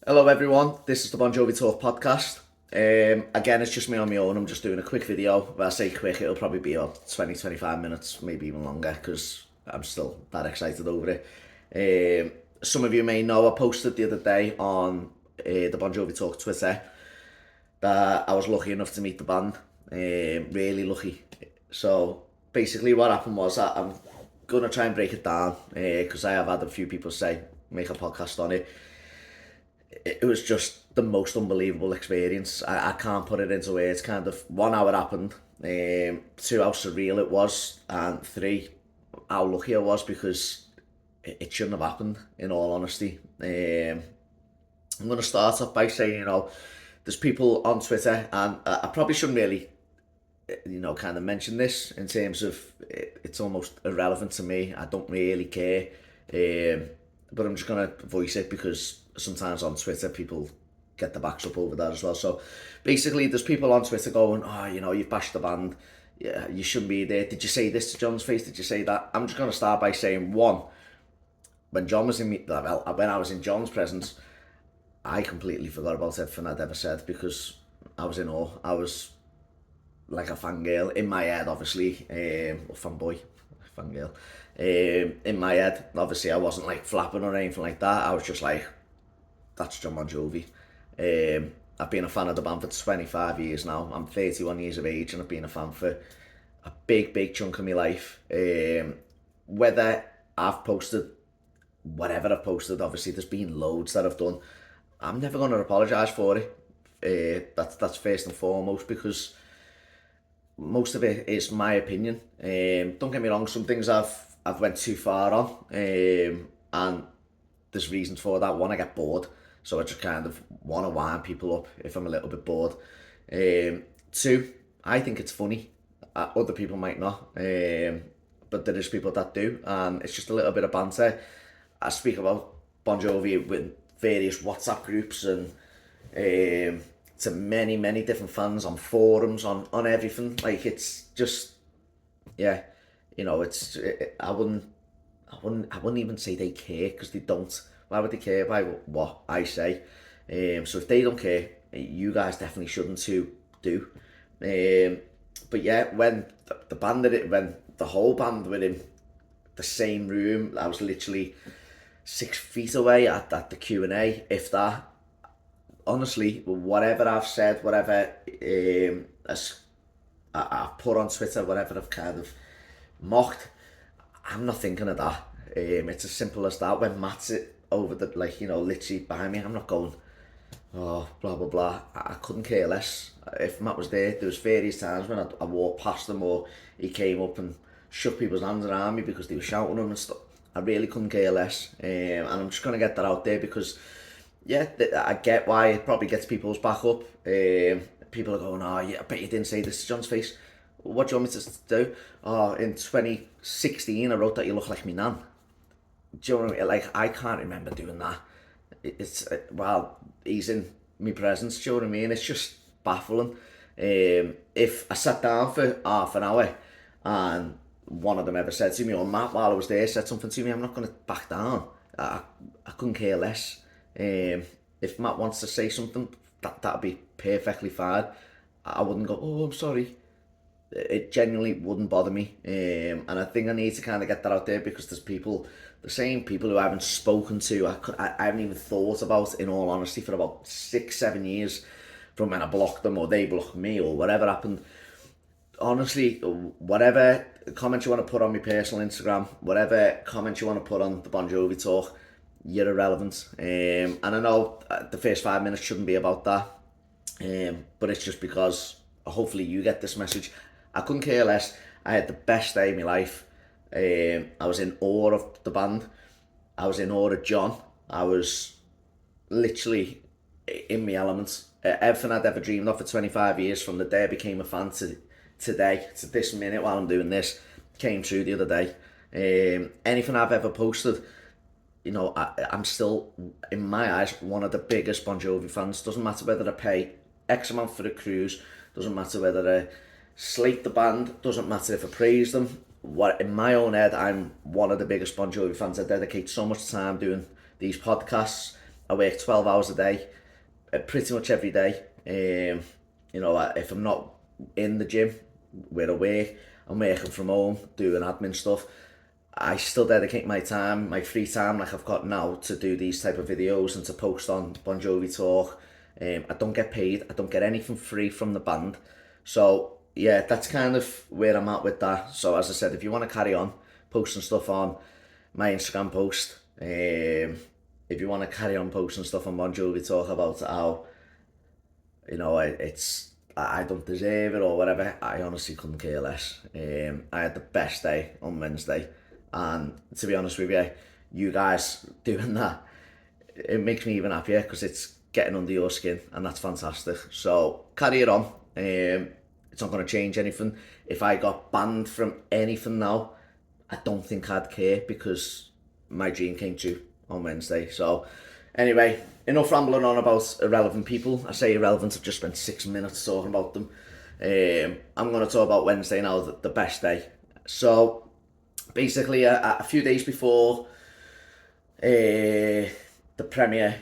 Hello everyone, this is the Bon Jovi Talk podcast. Again, it's just me on my own. I'm just doing a quick video. When I say quick, it'll probably be about 20-25 minutes, maybe even longer, because I'm still that excited over it. Some of you may know I posted the other day on the Bon Jovi Talk Twitter that I was lucky enough to meet the band. Really lucky. So basically what happened was I'm going to try and break it down because I have had a few people say, make a podcast on it. It was just the most unbelievable experience. I can't put it into words. Kind of 1 hour happened, two how surreal it was, and three how lucky I was because it shouldn't have happened. In all honesty, I'm going to start off by saying, there's people on Twitter, and I probably shouldn't really, kind of mention this in terms of it's almost irrelevant to me. I don't really care, but I'm just going to voice it because sometimes on Twitter people get the backs up over that as well. So basically there's people on Twitter going, oh, you've bashed the band, yeah, you shouldn't be there, did you say this to John's face, did you say that? I'm just going to start by saying, one, when John was in me, well, when I was in John's presence, I completely forgot about everything I'd ever said because I was in awe. I was like a fangirl in my head, obviously, or fanboy, fangirl. In my head, obviously, I wasn't like flapping or anything like that. I was just like, that's John Bon Jovi. I've been a fan of the band for 25 years now. I'm 31 years of age and I've been a fan for a big chunk of my life. Whether I've posted whatever I've posted, obviously there's been loads that I've done. I'm never going to apologise for it. That's first and foremost because most of it is my opinion. Don't get me wrong, some things I've went too far on, and there's reasons for that. One, I get bored, so I just kind of want to wind people up if I'm a little bit bored. Two, I think it's funny. Other people might not, but there is people that do, and it's just a little bit of banter. I speak about Bon Jovi with various WhatsApp groups and to many different fans on forums on everything. Like it's just yeah, it's I wouldn't even say they care because they don't. Why would they care about what I say? So if they don't care, you guys definitely shouldn't to do. But yeah, when the band did it, when the whole band were in the same room, I was literally 6 feet away at the Q&A, if that. Honestly, whatever I've said, whatever I've put on Twitter, whatever I've kind of mocked, I'm not thinking of that. It's as simple as that. When Matt's it over the, literally behind me, I'm not going, oh, blah, blah, blah. I couldn't care less. If Matt was there was various times when I walked past him or he came up and shook people's hands around me because they were shouting him and stuff. I really couldn't care less. And I'm just going to get that out there because yeah, I get why it probably gets people's back up. People are going, oh, yeah, I bet you didn't say this to John's face. What do you want me to do? Oh, in 2016, I wrote that you look like me nan. Do you know what I mean? Like, I can't remember doing that. It's, well, he's in my presence, do you know what I mean? It's just baffling. If I sat down for half an hour and one of them ever said to me, or Matt, while I was there, said something to me, I'm not going to back down. I couldn't care less. If Matt wants to say something, that'd be perfectly fine. I wouldn't go, oh, I'm sorry. It genuinely wouldn't bother me. And I think I need to kind of get that out there because there's people, the same people who I haven't spoken to, I haven't even thought about, in all honesty, for about 6-7 years from when I blocked them or they blocked me or whatever happened. Honestly, whatever comments you want to put on my personal Instagram, whatever comments you want to put on the Bon Jovi talk, you're irrelevant. And I know the first 5 minutes shouldn't be about that, but it's just because hopefully you get this message. I couldn't care less. I had the best day of my life. I was in awe of the band. I was in awe of John. I was literally in my element. Everything I'd ever dreamed of for 25 years, from the day I became a fan to today, to this minute while I'm doing this, came true the other day. Anything I've ever posted, I'm still, in my eyes, one of the biggest Bon Jovi fans. Doesn't matter whether I pay X amount for a cruise, doesn't matter whether I slate the band, doesn't matter if I praise them. In my own head, I'm one of the biggest Bon Jovi fans. I dedicate so much time doing these podcasts. I work 12 hours a day, pretty much every day. If I'm not in the gym where I work, I'm working from home, doing admin stuff. I still dedicate my time, my free time like I've got now, to do these type of videos and to post on Bon Jovi Talk. I don't get paid, I don't get anything free from the band. So yeah, that's kind of where I'm at with that. So as I said, if you want to carry on posting stuff on my Instagram post, if you want to carry on posting stuff on Bon Jovi Talk about how, I don't deserve it or whatever, I honestly couldn't care less. I had the best day on Wednesday, and to be honest with you, you guys doing that, it makes me even happier because it's getting under your skin, and that's fantastic. So carry it on. It's not going to change anything. If I got banned from anything now, I don't think I'd care, because my dream came true on Wednesday. So anyway, enough rambling on about irrelevant people. I say irrelevant, I've just spent 6 minutes talking about them. I'm going to talk about Wednesday now, the best day. So basically, a few days before the premiere,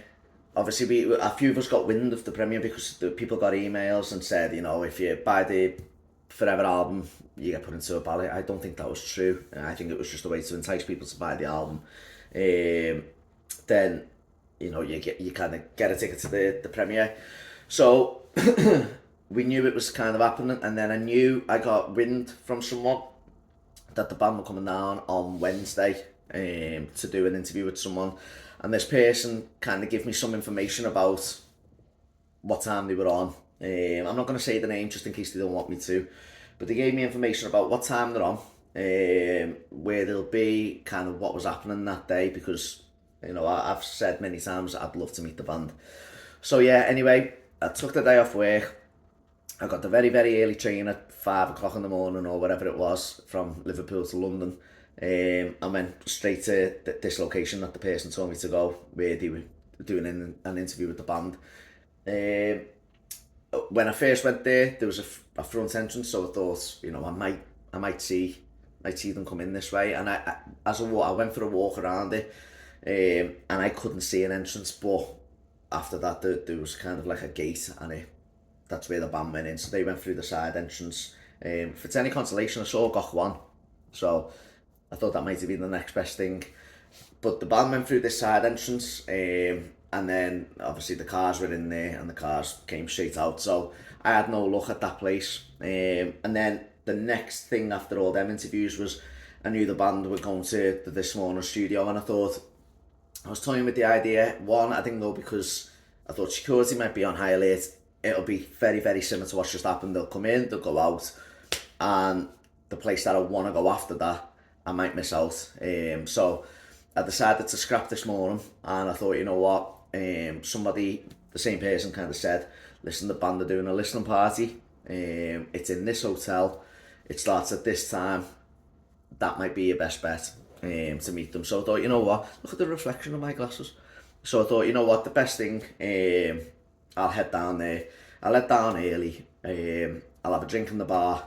obviously a few of us got wind of the premiere because the people got emails and said, if you buy the Forever album, you get put into a ballot. I don't think that was true. I think it was just a way to entice people to buy the album. Then, you kind of get a ticket to the premiere. So we knew it was kind of happening, and then I got wind from someone that the band were coming down on Wednesday to do an interview with someone, and this person kind of gave me some information about what time they were on. I'm not going to say the name just in case they don't want me to, but they gave me information about what time they're on, where they'll be, kind of what was happening that day, because I've said many times I'd love to meet the band. So yeah, anyway, I took the day off work. I got the very, very early train at 5 o'clock in the morning or whatever it was from Liverpool to London. I went straight to this location that the person told me to go, where they were doing an interview with the band. When I first went there was a front entrance, so I thought, I might see them come in this way. And I went for a walk around it, and I couldn't see an entrance. But after that, there was kind of like a gate, and that's where the band went in. So they went through the side entrance. If it's any consolation, I saw Gok One, so I thought that might have been the next best thing. But the band went through this side entrance, and then obviously the cars were in there, and the cars came straight out. So I had no luck at that place. And then the next thing after all them interviews was, I knew the band were going to the This Morning studio, and I was toying with the idea. One, I didn't go because I thought security might be on high alert. It'll be very, very similar to what's just happened. They'll come in, they'll go out, and the place that I want to go after that, I might miss out. So I decided to scrap this morning, and I thought, you know what, the same person kind of said, listen, the band are doing a listening party. It's in this hotel. It starts at this time. That might be your best bet to meet them. So I thought, you know what, look at the reflection of my glasses. So I thought, you know what, the best thing, I'll head down there. I'll head down early. I'll have a drink in the bar.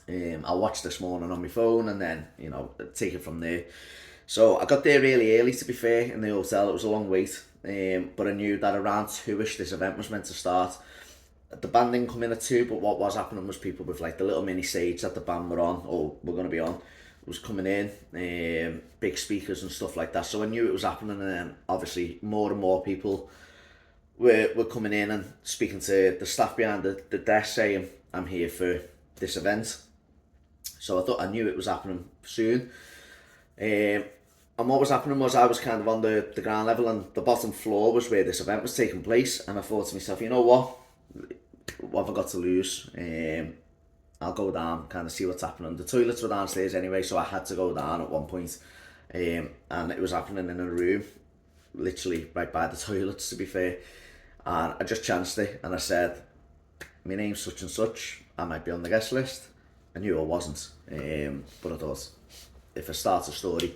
I'll watch This Morning on my phone, and then, take it from there. So I got there really early, to be fair, in the hotel. It was a long wait, but I knew that around 2ish this event was meant to start. The band didn't come in at 2, but what was happening was people with like the little mini stage that the band were on, or were going to be on, was coming in, big speakers and stuff like that. So I knew it was happening, and then obviously more and more people were coming in and speaking to the staff behind the desk, saying, I'm here for this event. So I knew it was happening soon. And what was happening was, I was kind of on the ground level, and the bottom floor was where this event was taking place. And I thought to myself, you know what have I got to lose? I'll go down, kind of see what's happening. The toilets were downstairs anyway, so I had to go down at one point. And it was happening in a room, literally right by the toilets, to be fair. And I just chanced it, and I said, my name's such and such, I might be on the guest list. I knew I wasn't, but I thought, if I start a story,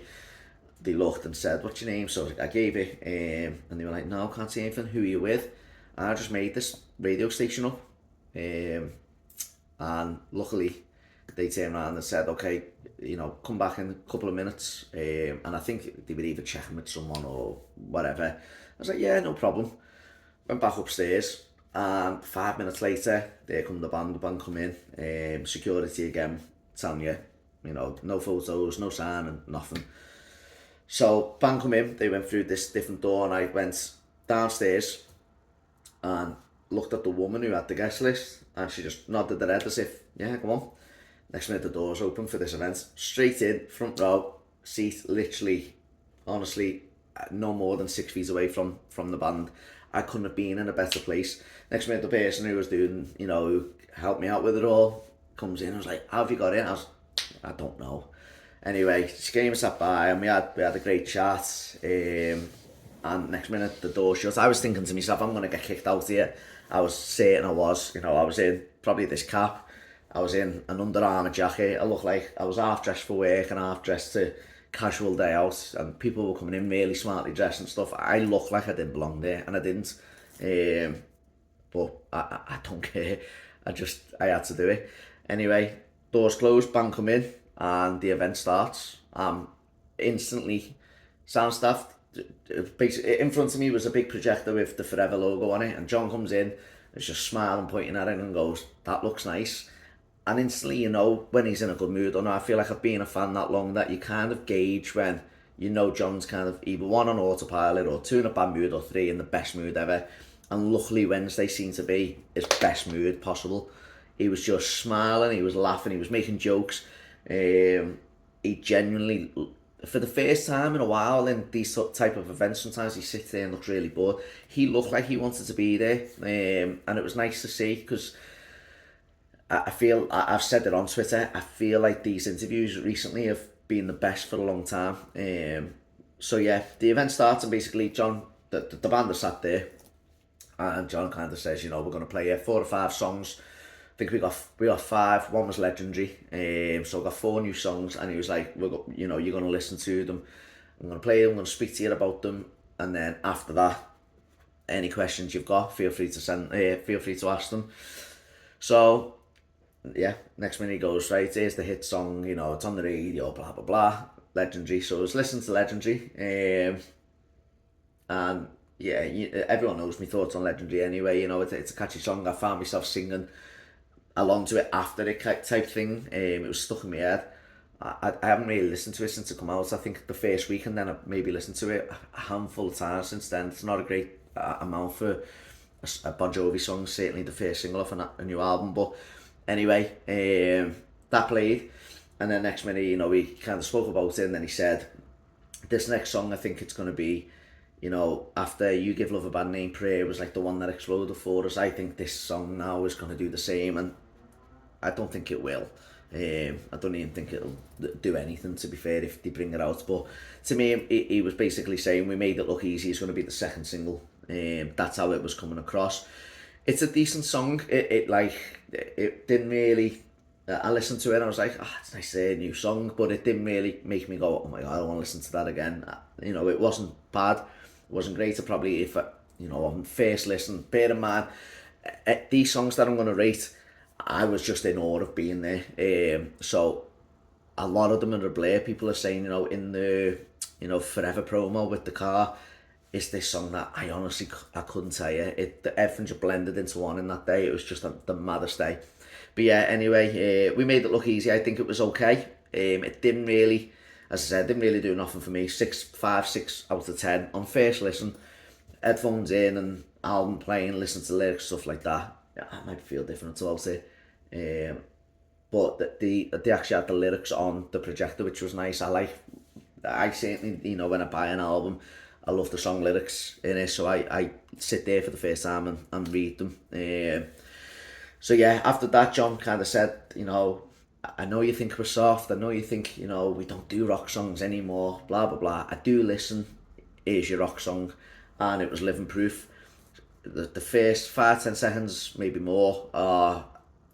they looked and said, what's your name? So I gave it, and they were like, no, can't see anything, who are you with? And I just made this radio station up, and luckily they turned around and said, okay, come back in a couple of minutes, and I think they were either checking with someone or whatever, was like, yeah, no problem. Went back upstairs, and 5 minutes later, there come the band come in, security again, telling you, no photos, no sign, and nothing. So, band come in, they went through this different door, and I went downstairs and looked at the woman who had the guest list, and she just nodded her head as if, yeah, come on. Next minute, the doors open for this event. Straight in, front row, seat, literally, honestly, no more than 6 feet away from the band. I couldn't have been in a better place. Next minute, the person who was doing, who helped me out with it all, comes in and was like, how have you got in? I don't know. Anyway, she came and sat by, and we had a great chat. And next minute, the door shut. I was thinking to myself, I'm going to get kicked out here. I was certain I was. I was in probably this cap. I was in an Under Armour jacket. I looked like I was half dressed for work and half dressed to casual day out. And people were coming in really smartly dressed and stuff. I looked like I didn't belong there, and I didn't. But I don't care. I had to do it. Anyway, doors closed, band come in, and the event starts. Instantly, sound staff. Basically, in front of me was a big projector with the Forever logo on it, and John comes in, is just smiling, pointing at it, and goes, "That looks nice." And instantly, when he's in a good mood or not. I feel like I've been a fan that long that you kind of gauge when John's kind of either one on autopilot, or two in a bad mood, or three in the best mood ever. And luckily, Wednesday seemed to be his best mood possible. He was just smiling, he was laughing, he was making jokes. He genuinely, for the first time in a while in these type of events, sometimes he sits there and looks really bored. He looked like he wanted to be there, and it was nice to see, because I feel, I've said it on Twitter, I feel like these interviews recently have been the best for a long time. So yeah, the event starts, and basically John, the band are sat there, and John kind of says, we're going to play 4 or 5 songs. I think we got 5. One was legendary. So I got 4 new songs, and he was like, you're going to listen to them. I'm going to play them. I'm going to speak to you about them, and then after that, any questions you've got, feel free to ask them. So yeah, next minute he goes, right, here's the hit song. It's on the radio, blah blah blah. Legendary. So I was listening to Legendary, and yeah, everyone knows my thoughts on Legendary anyway. It's a catchy song. I found myself singing along to it after it type thing. It was stuck in my head. I haven't really listened to it since it come out. I think the first week, and then I maybe listened to it a handful of times since then. It's not a great amount for a Bon Jovi song, certainly the first single off a new album. But anyway, that played, and then next minute, we kind of spoke about it, and then he said, this next song, I think it's going to be, after You Give Love a Bad Name, Prayer was like the one that exploded for us. I think this song now is going to do the same, and I don't think it will. I don't even think it'll do anything, to be fair, if they bring it out. But to me, he was basically saying, we made it look easy, it's going to be the second single. That's how it was coming across. It's a decent song. It didn't really... I listened to it and I was like, it's nice to hear a new song, but it didn't really make me go, oh my god, I want to listen to that again. It wasn't bad. It wasn't great. Probably, if on first listen, bear in mind, these songs that I'm going to rate, I was just in awe of being there. So a lot of them are a blur. People are saying, in the Forever promo with the car, it's this song that I honestly, I couldn't tell you. Everything just blended into one in that day. It was just the maddest day. But yeah, anyway, we made it look easy. I think it was okay. It didn't really, as I said, didn't really do nothing for me. 6 out of 10 on first listen. Headphones in and album playing, listen to lyrics, stuff like that. Yeah, I might feel different about it. But they actually had the lyrics on the projector, which was nice. I certainly, when I buy an album, I love the song lyrics in it, so I sit there for the first time and read them. So yeah, after that, John kind of said, I know you think we're soft, I know you think, we don't do rock songs anymore, blah, blah, blah. I do listen, here's your rock song, and it was Living Proof. The first 5-10 seconds, maybe more, are,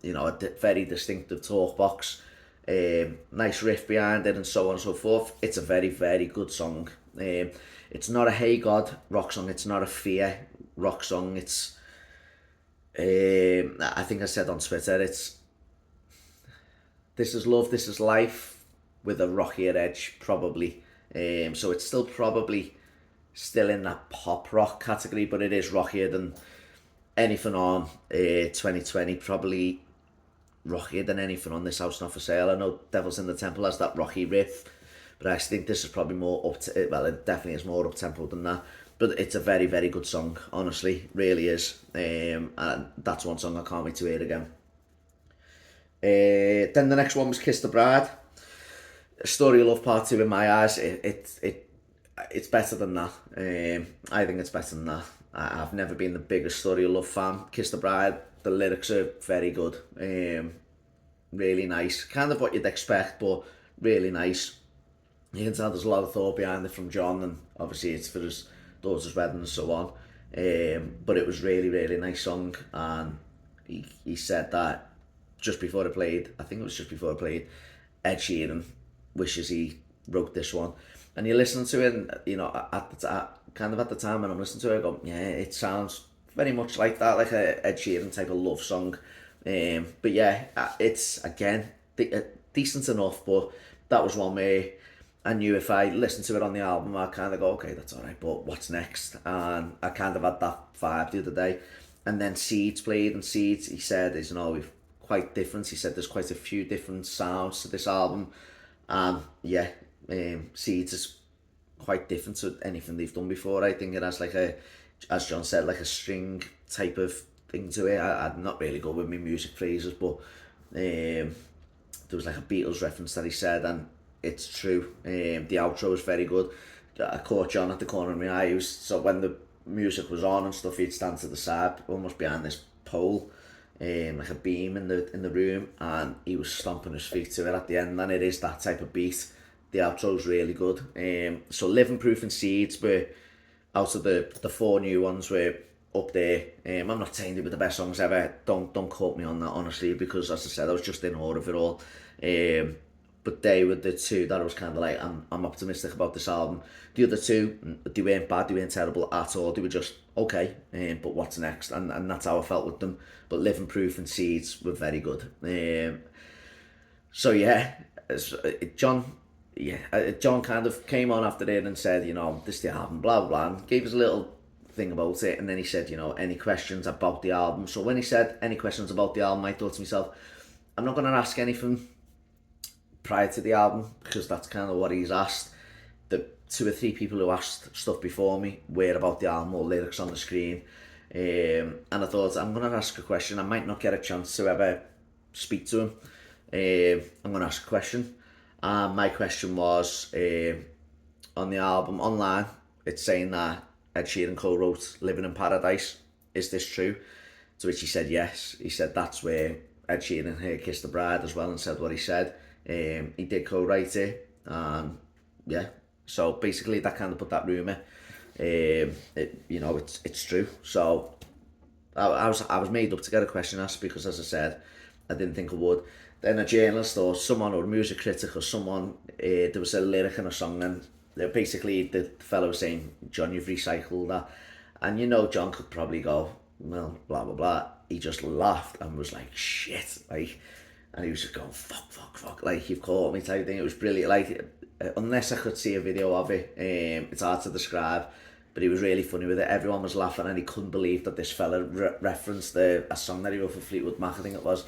a very distinctive talk box, nice riff behind it, and so on and so forth. It's a very, very good song. It's not a Hey God rock song, it's not a Fear rock song, it's... I think I said on Twitter, it's This Is Love, This Is Life with a rockier edge, probably. So it's still probably still in that pop rock category, but it is rockier than anything on 2020, probably rockier than anything on This House Not For Sale. I know Devils in the Temple has that rocky riff, but I actually think this is probably more up to, well, it definitely is more up tempo than that. But it's a very, very good song, honestly, really is. And that's one song I can't wait to hear again. Then the next one was Kiss the Bride. A Story of Love Part 2 in my eyes. It's better than that. I think it's better than that. I've never been the biggest Story of Love fan. Kiss the Bride, the lyrics are very good. Really nice. Kind of what you'd expect, but really nice. You can tell there's a lot of thought behind it from John, and obviously it's for his daughter's wedding and so on. But it was really, really nice song, and he said that just before it played, I think it was just before it played, Ed Sheeran wishes he wrote this one. And you listen to it, and you know, at the time when I'm listening to it, I go, yeah, it sounds very much like that, like a Ed Sheeran type of love song. But yeah, it's again decent enough, but that was one where I knew if I listened to it on the album, I'd kind of go, okay, that's alright, but what's next? And I kind of had that vibe the other day. And then Seeds played, and Seeds, he said, is, you know, quite different. He said there's quite a few different sounds to this album. And yeah, Seeds is quite different to anything they've done before. I think it has like a, as John said, like a string type of thing to it. I'm not really good with my music phrases, but there was like a Beatles reference that he said, and it's true. The outro was very good. I caught John at the corner of my eye. So when the music was on and stuff, he'd stand to the side, almost behind this pole, like a beam in the room, and he was stomping his feet to it at the end. And it is that type of beat. The outro's really good. So Living Proof and Seeds were, out of the four new ones, were up there. I'm not saying they were the best songs ever. Don't quote me on that, honestly, because as I said, I was just in awe of it all. But they were the two that I was kind of like, I'm optimistic about this album. The other two, they weren't bad, they weren't terrible at all. They were just okay, but what's next? And that's how I felt with them. But Living Proof and Seeds were very good. So yeah, John kind of came on after it and said, you know, this is the album, blah, blah, blah, and gave us a little thing about it. And then he said, you know, any questions about the album? So when he said any questions about the album, I thought to myself, I'm not going to ask anything prior to the album, because that's kind of what he's asked. The 2 or 3 people who asked stuff before me were about the album or lyrics on the screen. And I thought, I'm going to ask a question. I might not get a chance to ever speak to him. I'm going to ask a question. And my question was, on the album, online, it's saying that Ed Sheeran co-wrote Living in Paradise. Is this true? To which he said yes. He said that's where Ed Sheeran here kissed the bride as well, and said what he said. He did co-write it, and yeah, so basically that kind of put that rumour. You know, it's true. So I was made up to get a question asked, because as I said, I didn't think I would. Then a journalist or someone, or a music critic or someone, there was a lyric in a song, and basically the fellow was saying, John, you've recycled that. And you know, John could probably go, well, blah blah blah. He just laughed and was like, shit, like, and he was just going, fuck, like, you've caught me type thing. It was brilliant. Like, unless I could see a video of it, it's hard to describe, but he was really funny with it. Everyone was laughing, and he couldn't believe that this fella referenced a song that he wrote for Fleetwood Mac, I think it was,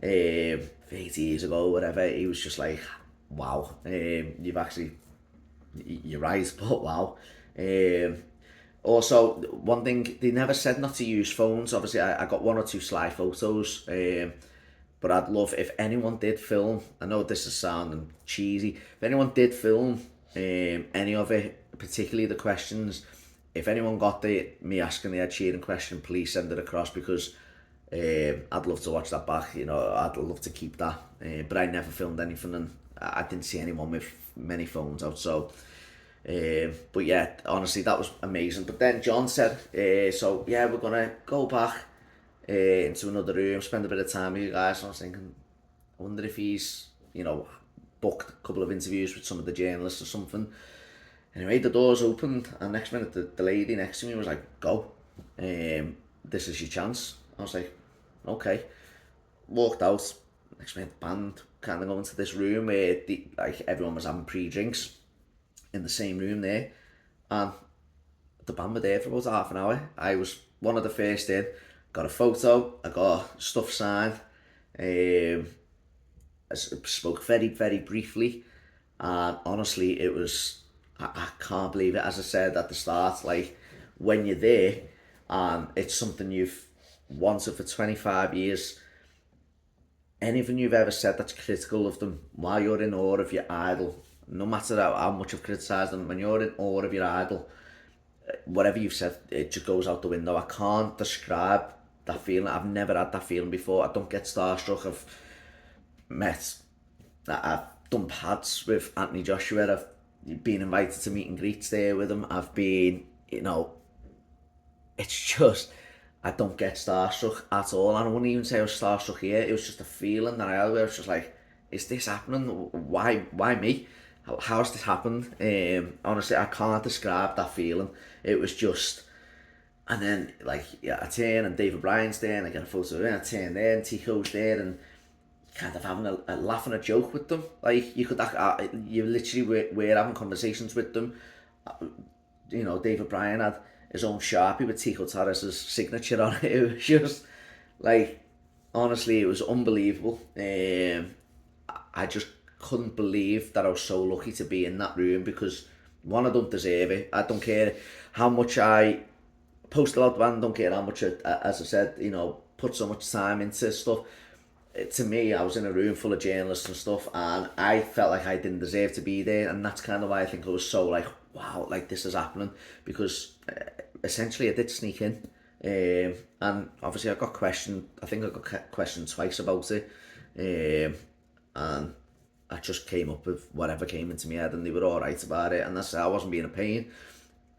80 years ago, whatever. He was just like, wow, you've actually, you're right, but wow. Also, one thing, they never said not to use phones. Obviously, I got 1 or 2 sly photos, but I'd love, if anyone did film, I know this is sounding cheesy, if anyone did film any of it, particularly the questions, if anyone got me asking the Ed Sheeran question, please send it across, because I'd love to watch that back. You know, I'd love to keep that. But I never filmed anything, and I didn't see anyone with many phones out. So, but yeah, honestly, that was amazing. But then John said, so yeah, we're gonna go back into another room, spend a bit of time with you guys. And I was thinking, I wonder if he's, you know, booked a couple of interviews with some of the journalists or something. Anyway, the doors opened, and next minute the lady next to me was like, go, this is your chance. I was like, okay. Walked out, next minute band kind of going to this room where like everyone was having pre-drinks in the same room there, and the band were there for about half an hour. I was one of the first in, got a photo, I got stuff signed, I spoke very, very briefly, and honestly, it was, I can't believe it. As I said at the start, like, when you're there, and it's something you've wanted for 25 years, anything you've ever said that's critical of them, while you're in awe of your idol, no matter how much you've criticised them, when you're in awe of your idol, whatever you've said, it just goes out the window. I can't describe that feeling. I've never had that feeling before. I don't get starstruck. Met, I've done pads with Anthony Joshua. I've been invited to meet and greets there with him. I've been, it's just, I don't get starstruck at all. And I wouldn't even say I was starstruck here. It was just a feeling that I had where I was just like, is this happening? Why me? How's this happened? Honestly, I can't describe that feeling. It was just, and then like, yeah, I turn and David Bryan's there and I get a photo of him. I turn there and Tico's there and kind of having a laugh and a joke with them. Like, you could, you literally were having conversations with them. David Bryan had his own Sharpie with Tico Torres's signature on it. It was just, like, honestly, it was unbelievable. I just couldn't believe that I was so lucky to be in that room, because one, I don't deserve it. I don't care how much I post about the band, don't care how much, as I said, put so much time into stuff. To me, I was in a room full of journalists and stuff, and I felt like I didn't deserve to be there, and that's kind of why I think I was so like, wow, like, this is happening, because essentially I did sneak in, and obviously I got questioned. I think I got questioned twice about it, and I just came up with whatever came into my head, and they were all right about it, and I wasn't being a pain.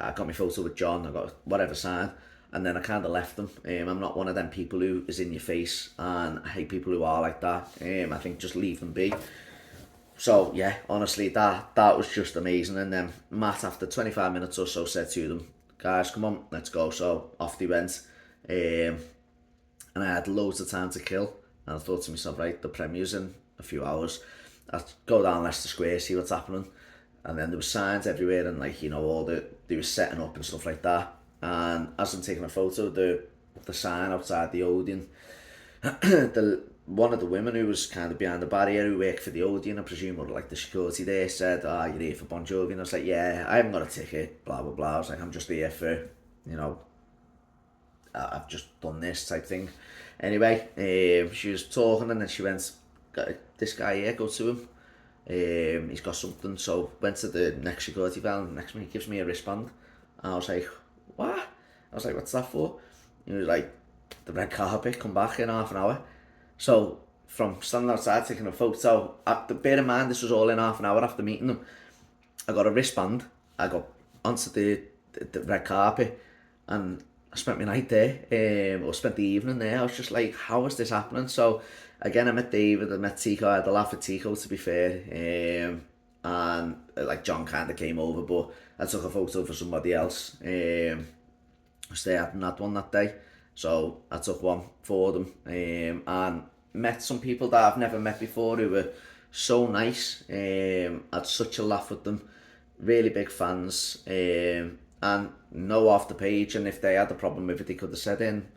I got my photo with John, I got whatever signed, and then I kind of left them. I'm not one of them people who is in your face, and I hate people who are like that. I think just leave them be. So yeah, honestly, that was just amazing. And then Matt, after 25 minutes or so, said to them, guys, come on, let's go. So off they went, and I had loads of time to kill, and I thought to myself, right, the premier's in a few hours, I'll go down Leicester Square, see what's happening. And then there were signs everywhere, and like, they were setting up and stuff like that. And as I'm taking a photo, the sign outside the Odeon, one of the women who was kind of behind the barrier, who worked for the Odeon, I presume, or like the security there, said, you're here for Bon Jovi? And I was like, yeah, I haven't got a ticket, blah, blah, blah. I was like, I'm just here for, I've just done this type thing. Anyway, she was talking, and then she went, this guy here, go to him. He's got something. So went to the next security van, and the next minute he gives me a wristband. And I was like, what? I was like, what's that for? He was like, the red carpet, come back in half an hour. So from standing outside taking a photo, bear in mind this was all in half an hour after meeting them, I got a wristband, I got onto the red carpet, and I spent my night there, or spent the evening there. I was just like, how is this happening? So again, I met David, I met Tico, I had a laugh at Tico, to be fair, and like, John kind of came over, but I took a photo for somebody else. They hadn't had one that day, so I took one for them, and met some people that I've never met before, who were so nice. Had such a laugh with them, really big fans, and know off the page, and if they had a problem with it, they could have said in,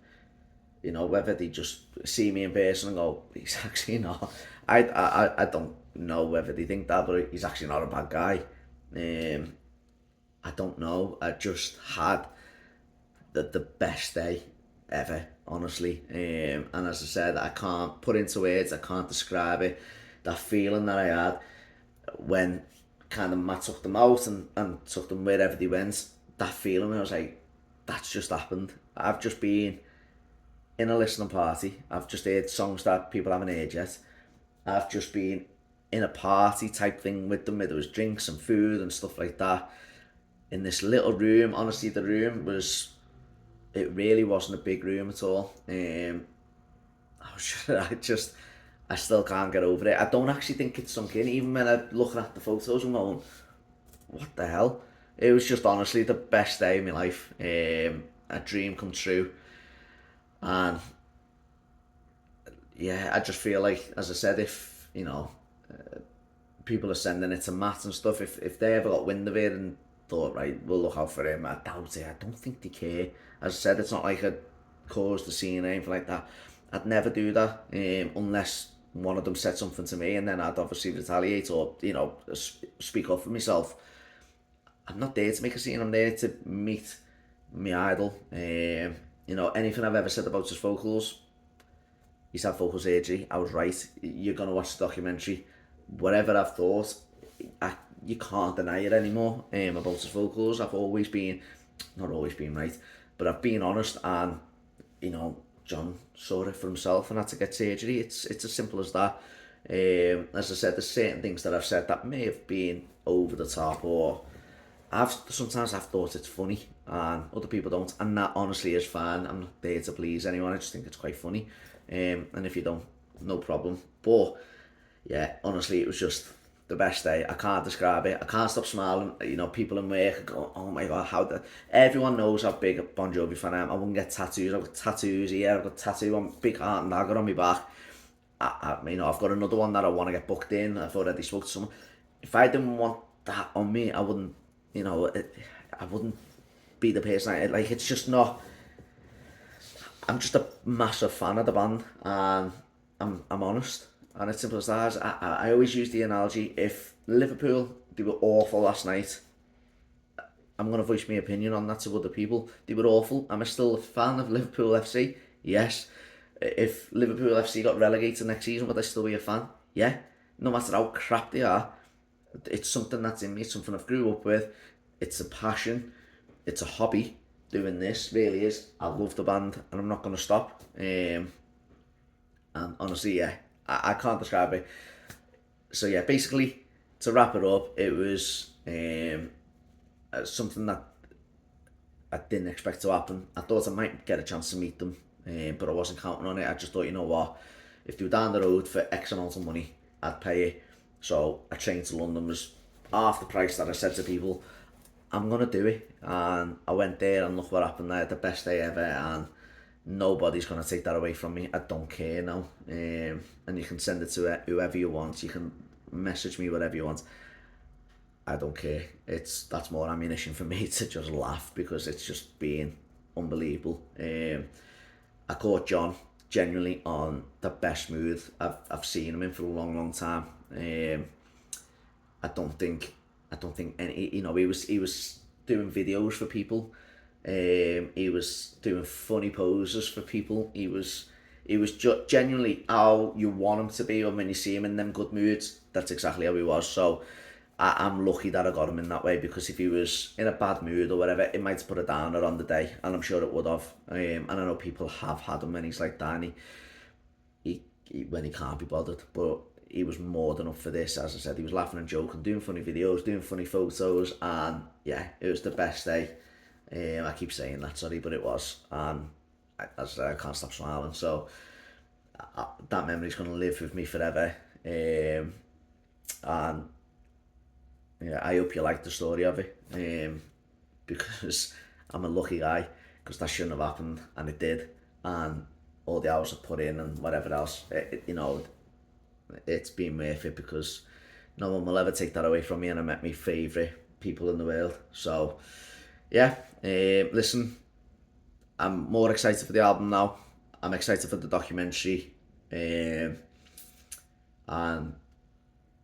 whether they just see me in person and go, he's actually not, I don't know whether they think that, but he's actually not a bad guy. I don't know, I just had the best day ever, honestly. And as I said, I can't put into words, I can't describe it, that feeling that I had when kind of Matt took them out and took them wherever they went. That feeling where I was like, that's just happened. I've just been in a listening party, I've just heard songs that people haven't heard yet, I've just been in a party type thing with them, where there was drinks and food and stuff like that, in this little room. Honestly, the room was, it really wasn't a big room at all. I still can't get over it. I don't actually think it's sunk in, even when I'm looking at the photos and going, what the hell? It was just honestly the best day of my life. A dream come true. And yeah, I just feel like, as I said, if people are sending it to Matt and stuff, if they ever got wind of it and thought, right, we'll look out for him. I doubt it. I don't think they care. As I said, it's not like I'd cause the scene or anything like that. I'd never do that unless one of them said something to me, and then I'd obviously retaliate or, speak up for myself. I'm not there to make a scene. I'm there to meet my idol. Anything I've ever said about his vocals, he's had vocal surgery. I was right. You're gonna watch the documentary. Whatever I've thought, you can't deny it anymore. About his vocals, I've always been, not always been right, but I've been honest, and John saw it for himself and had to get surgery. It's as simple as that. As I said, there's certain things that I've said that may have been over the top, or sometimes I've thought it's funny and other people don't, and that honestly is fine. I'm not there to please anyone. I just think it's quite funny. And if you don't, no problem. But yeah, honestly, it was just the best day. I can't describe it. I can't stop smiling. People in work go, "Oh my god, how the..." Everyone knows how big a Bon Jovi fan I am. I wouldn't get tattoos. I've got tattoos here. I've got a tattoo on big heart and dagger on my back. I've got another one that I want to get booked in. I've already spoke to someone. If I didn't want that on me, I wouldn't. I wouldn't be the person. It's just not. I'm just a massive fan of the band, and I'm honest, and it's simple as that. I always use the analogy: if Liverpool, they were awful last night, I'm gonna voice my opinion on that to other people. They were awful. I'm still a fan of Liverpool FC. Yes. If Liverpool FC got relegated next season, would I still be a fan? Yeah. No matter how crap they are, it's something that's in me. It's something I've grew up with. It's a passion. It's a hobby. Doing this really is. I love the band, and I'm not gonna stop. And honestly, yeah, I can't describe it. So yeah, basically, to wrap it up, it was something that I didn't expect to happen. I thought I might get a chance to meet them, but I wasn't counting on it. I just thought, you know what, if they were down the road for X amount of money, I'd pay it. So a train to London was half the price that I said to people, I'm gonna do it. And I went there, and look what happened. I had the best day ever, and nobody's gonna take that away from me. I don't care now. And you can send it to whoever you want. You can message me whatever you want. I don't care. That's more ammunition for me to just laugh, because it's just been unbelievable. I caught John genuinely on the best mood I've seen him in for a long time. I don't think any, he was doing videos for people. He was doing funny poses for people. He was genuinely how you want him to be, and when you see him in them good moods, that's exactly how he was. So I'm lucky that I got him in that way, because if he was in a bad mood or whatever, it might put a downer on the day, and I'm sure it would have. And I know people have had him when he's like that, and he when he can't be bothered, but he was more than up for this. As I said, he was laughing and joking, doing funny videos, doing funny photos, and yeah, it was the best day. I keep saying that, sorry, but it was, and as I said, I can't stop smiling. So that memory's going to live with me forever. And yeah, I hope you like the story of it, because I'm a lucky guy, because that shouldn't have happened, and it did, and all the hours I put in and whatever else, it's been worth it, because no one will ever take that away from me, and I met my favourite people in the world. So yeah, listen, I'm more excited for the album now. I'm excited for the documentary, and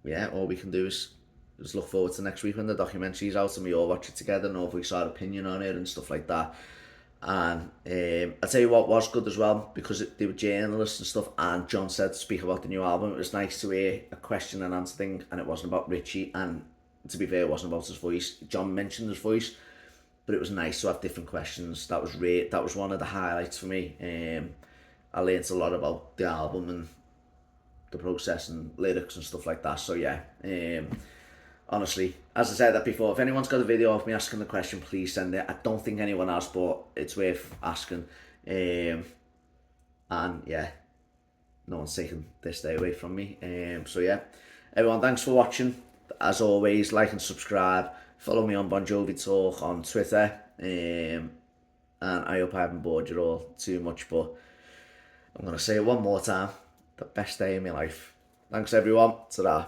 yeah, all we can do is just look forward to next week when the documentary's out, and we all watch it together and all voice our opinion on it and stuff like that. And I'll tell you what was good as well, because they were journalists and stuff, and John said to speak about the new album. It was nice to hear a question and answer thing, and it wasn't about Richie, and to be fair, it wasn't about his voice. John mentioned his voice, but it was nice to have different questions. That was one of the highlights for me. I learnt a lot about the album and the process and lyrics and stuff like that. So yeah, honestly, as I said that before, if anyone's got a video of me asking the question, please send it. I don't think anyone has, but it's worth asking. And yeah, no one's taking this day away from me. So yeah, everyone, thanks for watching. As always, like and subscribe. Follow me on Bon Jovi Talk on Twitter. And I hope I haven't bored you all too much, but I'm going to say it one more time. The best day of my life. Thanks everyone. Ta-da.